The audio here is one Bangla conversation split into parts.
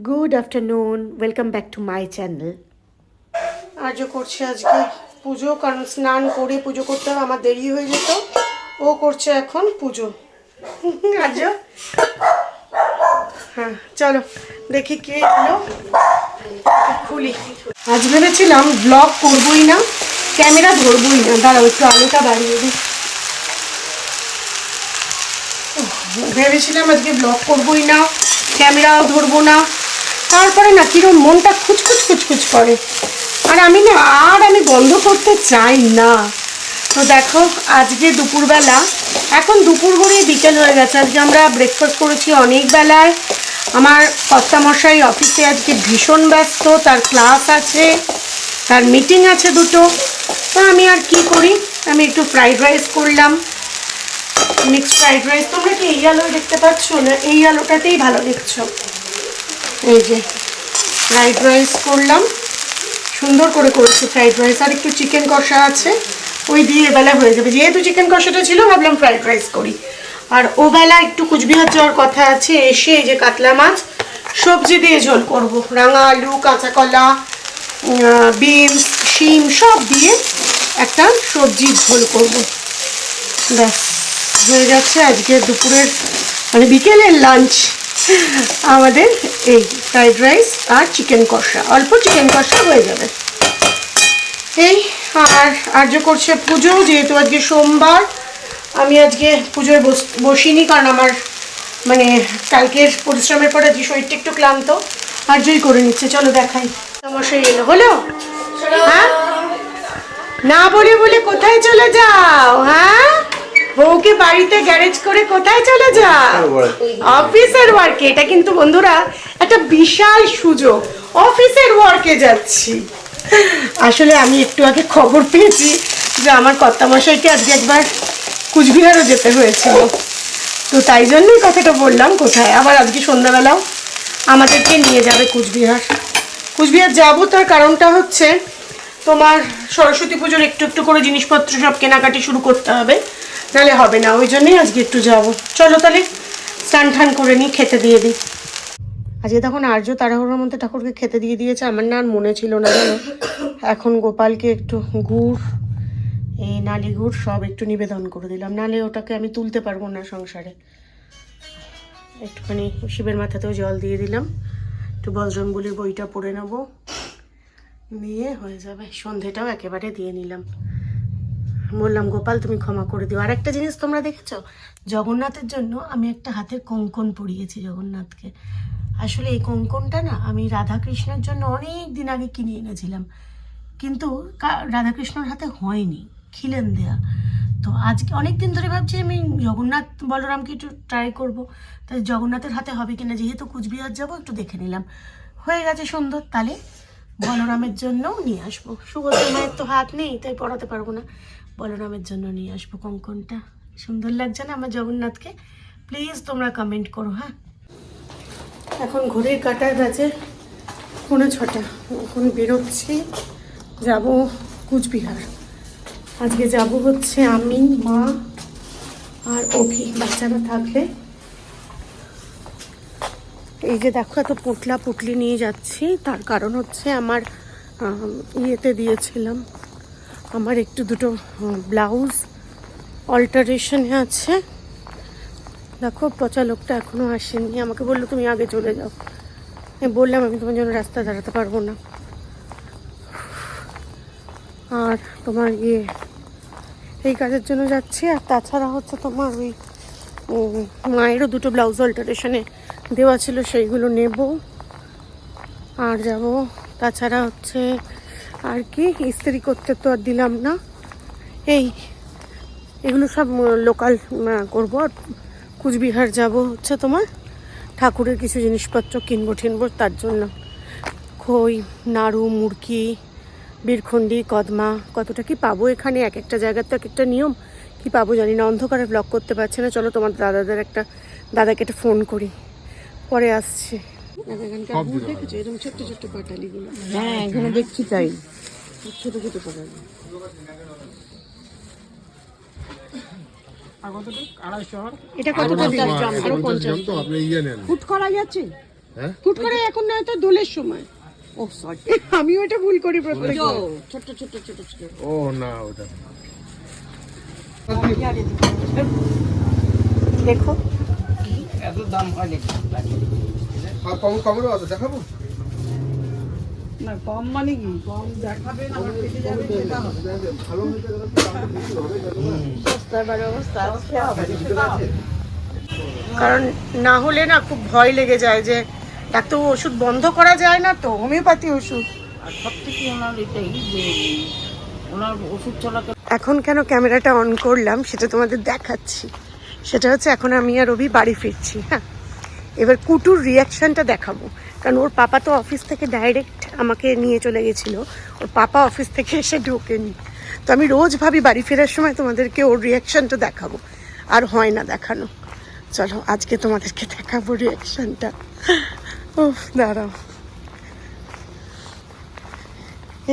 Good afternoon, welcome back to my channel. আজও করছে আজকে পুজো, কারণ স্নান করে পুজো করতে হবে, আমার দেরি হয়ে যেত। ও করছে এখন পুজো। আজও হ্যাঁ, চলো দেখি কে এলো, খুলি। আজ ভেবেছিলাম ব্লগ করবোই না, ক্যামেরা ধরবোই না। দাঁড়াও একটু আলোটা বাড়িয়ে দিই। ভেবেছিলাম আজকে ব্লগ করবোই না, ক্যামেরাও ধরবো না। তারপরে না কিরম মনটা খুচখুচ খুচখুচ করে, আর আমি বন্ধ করতে চাই না। তো দেখো আজকে দুপুরবেলা, এখন দুপুর গড়িয়ে বিকেল হয়ে গেছে। আজকে আমরা ব্রেকফাস্ট করেছি অনেক বেলায়। আমার কর্তামশাই অফিসে আজকে ভীষণ ব্যস্ত, তার ক্লাস আছে, তার মিটিং আছে দুটো। তো আমি আর কি করি, আমি একটু ফ্রাইড রাইস করলাম, মিক্সড ফ্রাইড রাইস। তোমরা কি এই আলোয় দেখতে পাচ্ছ না? এই আলোটাতেই ভালো দেখছো। এই যে ফ্রাইড রাইস করলাম, সুন্দর করে করেছি ফ্রাইড রাইস। আর একটু চিকেন কষা আছে, ওই দিয়ে এবেলা হয়ে যাবে। যেহেতু চিকেন কষাটা ছিল, ভাবলাম ফ্রাইড রাইস করি। আর ওবেলা একটু কুচবিহার যাওয়ার কথা আছে, এসে এই যে কাতলা মাছ সবজি দিয়ে ঝোল করব। রাঙা আলু, কাঁচা কলা, বিনস, শিম সব দিয়ে একটা সবজির ঝোল করব। ব্যাস হয়ে যাচ্ছে আজকে দুপুরের, মানে বিকেলের লাঞ্চ আমাদের এই ফ্রাইড রাইস আর চিকেন কষা। অল্প চিকেন কষা হয়ে যাবে এই। আর আর্য করছে পুজো, যেহেতু আজকে সোমবার। আমি আজকে পুজোয় বসিনি, কারণ আমার মানে কালকের পরিশ্রমের পরে আজকে শরীরটা একটু ক্লান্ত। আর্যই করে নিচ্ছে। চলো দেখাই। মশাই এলো, হলো? হ্যাঁ, না বলে বলে কোথায় চলে যাও? হ্যাঁ, বউকে বাড়িতে গ্যারেজ করে কোথায় চলে যাও? অফিসের ওয়ার্কে। এটা কিন্তু বন্ধুরা একটা বিশাল সুযোগ, অফিসের ওয়ার্কে যাচ্ছি। আসলে আমি একটু আগে খবর পেয়েছি যে আমার কর্তামশাইকে আজকে একবার কুচবিহারও যেতে হয়েছিল, তো তাই জন্যই কথাটা বললাম। কোথায় আবার আজকে সন্ধ্যাবেলাও আমাদেরকে নিয়ে যাবে কুচবিহার। কুচবিহার যাবো, তার কারণটা হচ্ছে তোমার সরস্বতী পুজোর একটু একটু করে জিনিসপত্র সব কেনাকাটি শুরু করতে হবে, নাহলে হবে না। ওই জন্যই আজকে একটু যাব। চলো তাহলে স্নান টান করে নিই, খেতে দিয়ে দিই। আজকে তখন আর্য তাড়াহুড়োর মধ্যে ঠাকুরকে খেতে দিয়ে দিয়েছে, আমার না আর মনে ছিল না জানো। এখন গোপালকে একটু গুড়, এই নালি গুড় সব একটু নিবেদন করে দিলাম, নাহলে ওটাকে আমি তুলতে পারবো না সংসারে। একটুখানি শিবের মাথাতেও জল দিয়ে দিলাম, একটু বজরংবলীর বইটা পড়ে নেবো, নিয়ে হয়ে যাবে। সন্ধেটাও একেবারে দিয়ে নিলাম। বললাম গোপাল তুমি ক্ষমা করে দিও। আর একটা জিনিস তোমরা দেখেছো, জগন্নাথের জন্য আমি একটা হাতের কঙ্কন পরিয়েছি জগন্নাথকে। আসলে এই কঙ্কনটা না আমি রাধাকৃষ্ণের জন্য অনেক দিন আগে কিনে এনেছিলাম, কিন্তু রাধাকৃষ্ণর হাতে হয়নি, খিলেন দেয়া। তো আজকে অনেক দিন ধরে ভাবছি আমি জগন্নাথ বলরামকে একটু ট্রাই করব, তাই জগন্নাথের হাতে হবে কিনা, যেহেতু কুচবিহার যাবো একটু দেখে নিলাম। হয়ে গেছে সুন্দর, তাহলে বলরামের জন্যও নিয়ে আসবো। সুভদ্রা মায়ের তো হাত নেই, তাই পড়াতে পারবো না, বলরামের জন্য নিয়ে আসবো কঙ্কনটা। সুন্দর লাগছে না আমার জগন্নাথকে? প্লিজ তোমরা কমেন্ট করো। হ্যাঁ, এখন ঘড়ির কাঁটায় বাজে 6:45। এখন বেরোচ্ছি, যাব কুচবিহার। আজকে যাব হচ্ছে আমি, মা আর অভি। বাচ্চারা থাকবে। এই যে দেখো এত পুটলা পুটলি নিয়ে যাচ্ছি, তার কারণ হচ্ছে আমার ইয়েতে দিয়েছিলাম, আমার একটু দুটো ব্লাউজ অল্টারেশনে আছে। দেখো পচা লোকটা এখনও আসেনি, আমাকে বললো তুমি আগে চলে যাও। আমি বললাম আমি তোমার জন্য রাস্তা দাঁড়াতে পারবো না। আর তোমার এই কাজের জন্য যাচ্ছি। আর তাছাড়া হচ্ছে তোমার ওই মায়েরও দুটো ব্লাউজ অল্টারেশনে দেওয়া ছিল, সেইগুলো নেব আর যাব। তাছাড়া হচ্ছে আর কি, ইস্ত্রি করতে তো আর দিলাম না, এগুলো সব লোকাল করবো। আর কুচবিহার যাব হচ্ছে তোমার ঠাকুরের কিছু জিনিসপত্র কিনবো, তার জন্য খই, নাড়ু, মুড়কি, বীরখন্ডি, কদমা। কতটা কি পাবো এখানে, এক একটা জায়গার তো এক একটা নিয়ম, কি পাবো জানি না। অন্ধকারে ব্লগ করতে পারছি না। চলো তোমার দাদাকে একটা ফোন করি, পরে আসছে। দেখেছো এরকম ছোট্ট ছোট্ট পাটালিগুলো? হ্যাঁ, এখানে দেখছি তাই। ছোট ছোট পাটালি। আর কতটুকু? 250। এটা কতটা দিচ্ছ? আরো 50 ফুট করা যাচ্ছে? হুট করে এখন নয় তো দোলের সময়। ও সরি, আমি ওটা ভুল করি প্রত্যেক ছোট ছোট ছোট ছোট। ও না ওটা দেখো এত দাম হয় নাকি? আর কমরও আছে, দেখাবো না কম মানে কি? কম দেখাবেন আবার কেটে যাবে, সেটা হবে। ভালো হয়েছে সস্তার অবস্থা আছে। কারণ না হলে না খুব ভয় লেগে যায় যে ডাক্তার ওষুধ বন্ধ করা যায় না তো, হোমিওপ্যাথি ওষুধ। আর সব থেকে ওনার এটাই যে ওনার ওষুধ চলাকালীন এখন কেন ক্যামেরাটা অন করলাম সেটা তোমাদের দেখাচ্ছি। সেটা হচ্ছে এখন আমি আর রবি বাড়ি ফিরছি। হ্যাঁ, এবার কুটুর রিয়াকশানটা দেখাবো, কারণ ওর পাপা তো অফিস থেকে ডাইরেক্ট আমাকে নিয়ে চলে গেছিলো, ওর পাপা অফিস থেকে এসে ঢোকেনি। তো আমি রোজ ভাবি বাড়ি ফেরার সময় তোমাদেরকে ওর রিয়াকশানটা দেখাবো, আর হয় না দেখানো। চলো আজকে তোমাদেরকে দেখাবো রিয়াকশানটা। ও দাঁড়াও,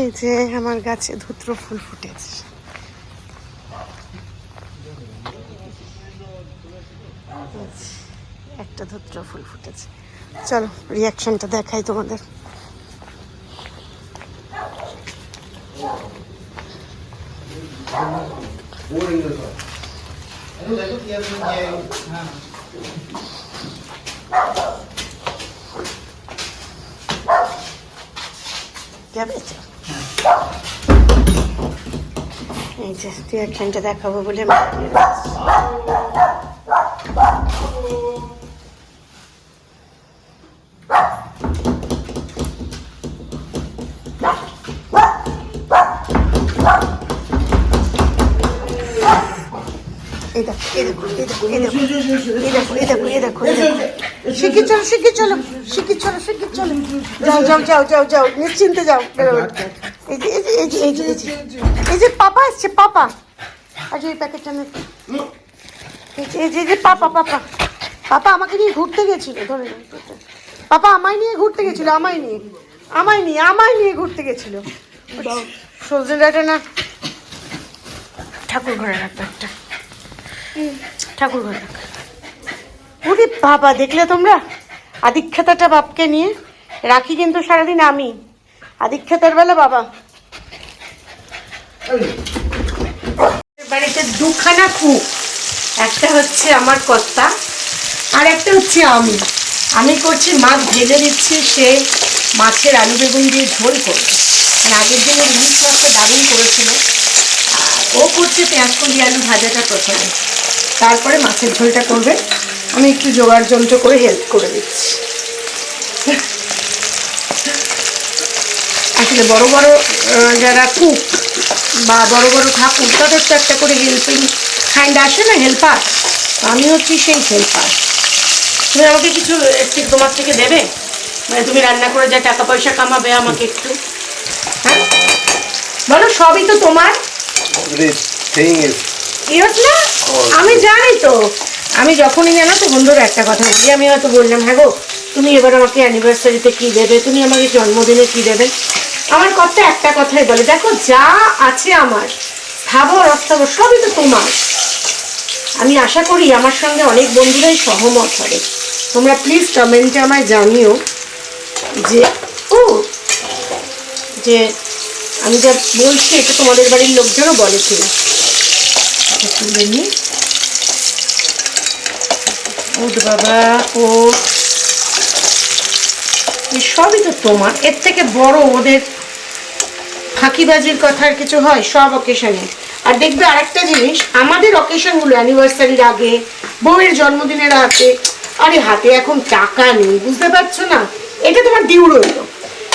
এই যে আমার গাছে ধুত্র ফুল ফুটেছে। একটা ধুত্র ফুল ফুটেছে, চলো রিয়াকশনটা দেখাই তোমাদের। এই যে রিয়াকশনটা দেখাবো বলে নিশ্চিন্তে যাও। এই যে পাপা এসছে, পাপা আজ এই প্যাকেটটা এই যে পাপা পাপা পাপা আমাকে নিয়ে ঘুরতে গেছিল, ধরে পাপা আমায় নিয়ে ঘুরতে গেছিল, আমায় নিয়ে ঘুরতে গেছিল। সজনে ডাঁটা না ঠাকুর ঘরে রাখবে একটা, ঠাকুর ঘরে রাখ। ওরে বাবা, দেখলে তোমরা আদিক্ষেতাটা বাপকে নিয়ে রাখি, কিন্তু সারাদিন আমি আদিক্ষেতার বেলা বাবা। বাড়িতে দুখানা কুক, একটা হচ্ছে আমার কর্তা আর একটা হচ্ছে আমি করছি মাছ ভেজে দিচ্ছি, সে মাছের আলু বেগুন দিয়ে ঝোল করবে। আর আগের দিনে ইলিশ মাছটা দারুণ করেছিল, ও করছে পেঁয়াজ কলি আলু ভাজাটা প্রথমে, তারপরে মাছের ঝোলটা করবে। আমি একটু জোগাড় যন্ত্র করে হেল্প করে দিচ্ছি। আসলে বড় বড় যারা কুক বা বড় বড় ঠাকুর, তাদের তো একটা করে হেল্পিং হ্যান্ড আসে না, হেল্পার। আমি হচ্ছি সেই হেল্পার। তুমি আমাকে কিছু একটু তোমার থেকে দেবে, মানে তুমি রান্না করে যা টাকা পয়সা কামাবে আমাকে একটু, হ্যাঁ বলো, সবই তো তোমার। না আমি জানি তো, আমি যখনই জানো তো বন্ধুরা একটা কথা বলি, আমি হয়তো বললাম হ্যাঁ গো তুমি এবার আমাকে অ্যানিভার্সারিতে কী দেবে, তুমি আমাকে জন্মদিনে কী দেবে, আমার কথা একটা কথাই বলে, দেখো যা আছে আমার স্থাবর অস্থাবর সবই তো তোমার। আমি আশা করি আমার সঙ্গে অনেক বন্ধুরাই সহমত হবে। তোমরা প্লিজ কমেন্টে আমায় জানিও যে যে আমি যা বলছি এটা তোমাদের বাড়ির লোকজনও বলে কিনা। তুলে নি বাবা, ও সবই তো তোমার, এর থেকে বড় ওদের ফাঁকিবাজির কথা আর কিছু হয়? সব অকেশনে। আর দেখবে আরেকটা জিনিস, আমাদের অকেশনগুলো অ্যানিভার্সারির আগে, বউয়ের জন্মদিনের আগে, আরে হাতে এখন টাকা নেই, বুঝতে পারছো না, এটা তোমার ডিউ রইল।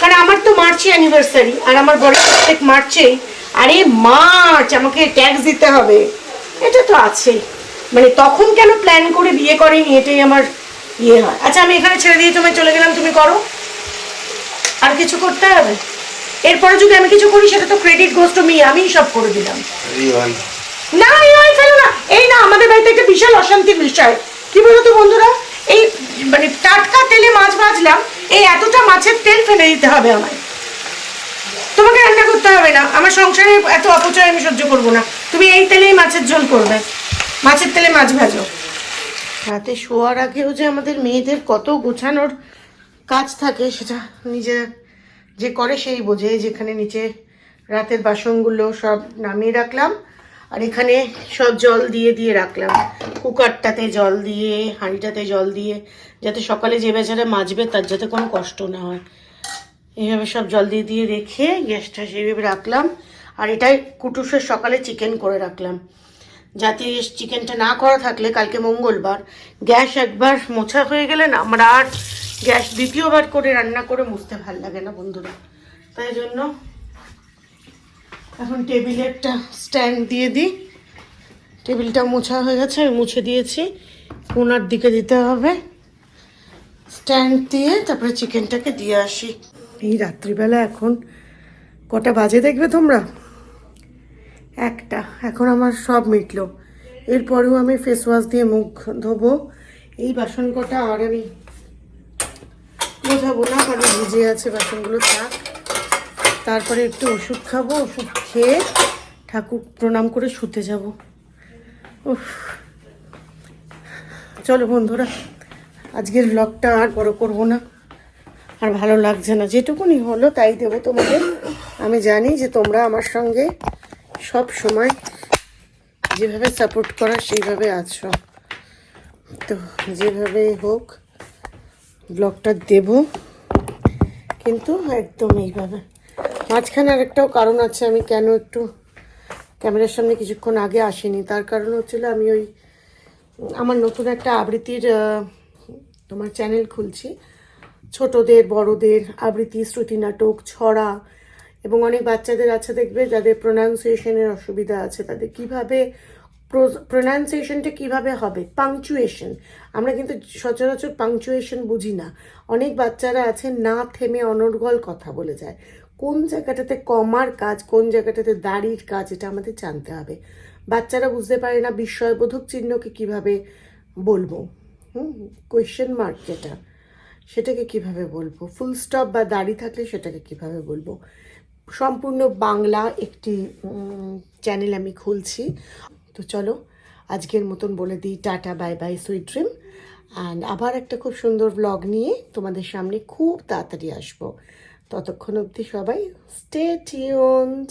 কারণ আমার তো মার্চে অ্যানিভার্সারি, আর আমার বড় প্রত্যেক মার্চেই, আরে মার্চ আমাকে ট্যাক্স দিতে হবে, এটা তো আছেই। মানে তখন কেন প্ল্যান করে বিয়ে করেনি, এটাই আমার ইয়ে হয়। আচ্ছা আমি এখানে ছেড়ে দিয়ে তোমায় চলে গেলাম, তুমি করো, আর কিছু করতে হবে? এরপরে যদি আমি কিছু করি সেটা তো ক্রেডিট গোস টু মি, আমিই সব করে দিলাম। না এই ফেলো না, এই না আমাদের বাড়িতে একটা বিশাল অশান্তির বিষয় কি বলতো বন্ধুরা, এই মানে টাটকা তেলে মাছ ভাজলাম, এই এতটা মাছের তেল ফেলে দিতে হবে আমায়। তোমাকে রান্না করতে হবে না, আমার সংসারে এত অপচয় আমি সহ্য করবো না। তুমি এই তেলেই মাছের ঝোল করবে, মাছের তেলে মাছ ভাজো। রাতে শোয়ার আগেও যে আমাদের মেয়েদের কত গোছানোর কাজ থাকে সেটা নিজে যে করে সেই বোঝে। যেখানে নিচে রাতের বাসনগুলো সব নামিয়ে রাখলাম, আর এখানে সব জল দিয়ে দিয়ে রাখলাম, কুকারটাতে জল দিয়ে, হাঁড়িটাতে জল দিয়ে, যাতে সকালে যে বেচারা মাজবে তার যাতে কোনো কষ্ট না হয়। এইভাবে সব জল দিয়ে দিয়ে রেখে গ্যাসটা সেইভাবে রাখলাম। আর এটাই কুটুসের সকালে চিকেন করে রাখলাম, যাতে চিকেনটা না করা থাকলে কালকে মঙ্গলবার গ্যাস একবার মোছা হয়ে গেলে না আমার আর গ্যাস দ্বিতীয়বার করে রান্না করে মুছতে ভাল লাগে না বন্ধুরা। তাই জন্য এখন টেবিলে একটা স্ট্যান্ড দিয়ে দিই। টেবিলটা মোছা হয়ে গেছে, আমি মুছে দিয়েছি, কোনার দিকে দিতে হবে স্ট্যান্ড দিয়ে, তারপরে চিকেনটাকে দিয়ে আসি। এই রাত্রিবেলা এখন কটা বাজে দেখবে তোমরা? 1টা। এখন আমার সব মিটলো। এরপরেও আমি ফেস ওয়াশ দিয়ে মুখ ধোবো। এই বাসন কটা আর আমি বোঝাবো না, কারণ ভিজে আছে বাসনগুলো, থাক। তারপরে একটু ওষুধ খাবো, ওষুধ খেয়ে ঠাকুর প্রণাম করে শুতে যাব। উফ, চলো বন্ধুরা, আজকের ব্লগটা আর বড় করবো না, আর ভালো লাগছে না। যেটুকুনি হলো তাই দেবো তোমাদের। আমি জানি যে তোমরা আমার সঙ্গে সব সময় যেভাবে সাপোর্ট করা সেইভাবে আছো, তো যেভাবে হোক ব্লগটা দেব, কিন্তু একদম এইভাবে। মাঝখানে আরেকটাও কারণ আছে, আমি কেন একটু ক্যামেরার সামনে কিছুক্ষণ আগে আসিনি, তার কারণ হচ্ছিল আমি ওই আমার নতুন একটা আবৃত্তির তোমার চ্যানেল খুলছি, ছোটদের বড়দের আবৃত্তি, শ্রুতি নাটক, ছড়া, এবং অনেক বাচ্চাদের আছে দেখবে যাদের প্রোনাউন্সিয়েশনের অসুবিধা আছে, তাদের কিভাবে প্রোনাউন্সিয়েশনটা কিভাবে হবে, পাংচুয়েশন। আমরা কিন্তু সচরাচর পাংচুয়েশন বুঝি না। অনেক বাচ্চারা আছে না থেমে অনর্গল কথা বলে যায়। কোন জায়গাটাতে কমার কাজ, কোন জায়গাটাতে দাড়ির কাজ, এটা আমাদের জানতে হবে। বাচ্চারা বুঝতে পারে না বিস্ময়বোধক চিহ্নকে কিভাবে বলবো, কোয়েশ্চেন মার্ক যেটা, সেটাকে কিভাবে বলবো, ফুল স্টপ বা দাড়ি থাকলে সেটাকে কিভাবে বলবো। সম্পূর্ণ বাংলা একটি চ্যানেল আমি খুলছি। তো চলো আজকের মতন বলে দিই tata, bye bye, sweet dream. And আবার একটা খুব সুন্দর ব্লগ নিয়ে তোমাদের সামনে খুব তাড়াতাড়ি আসবো। ততক্ষণ অবধি সবাই স্টে টিউনড।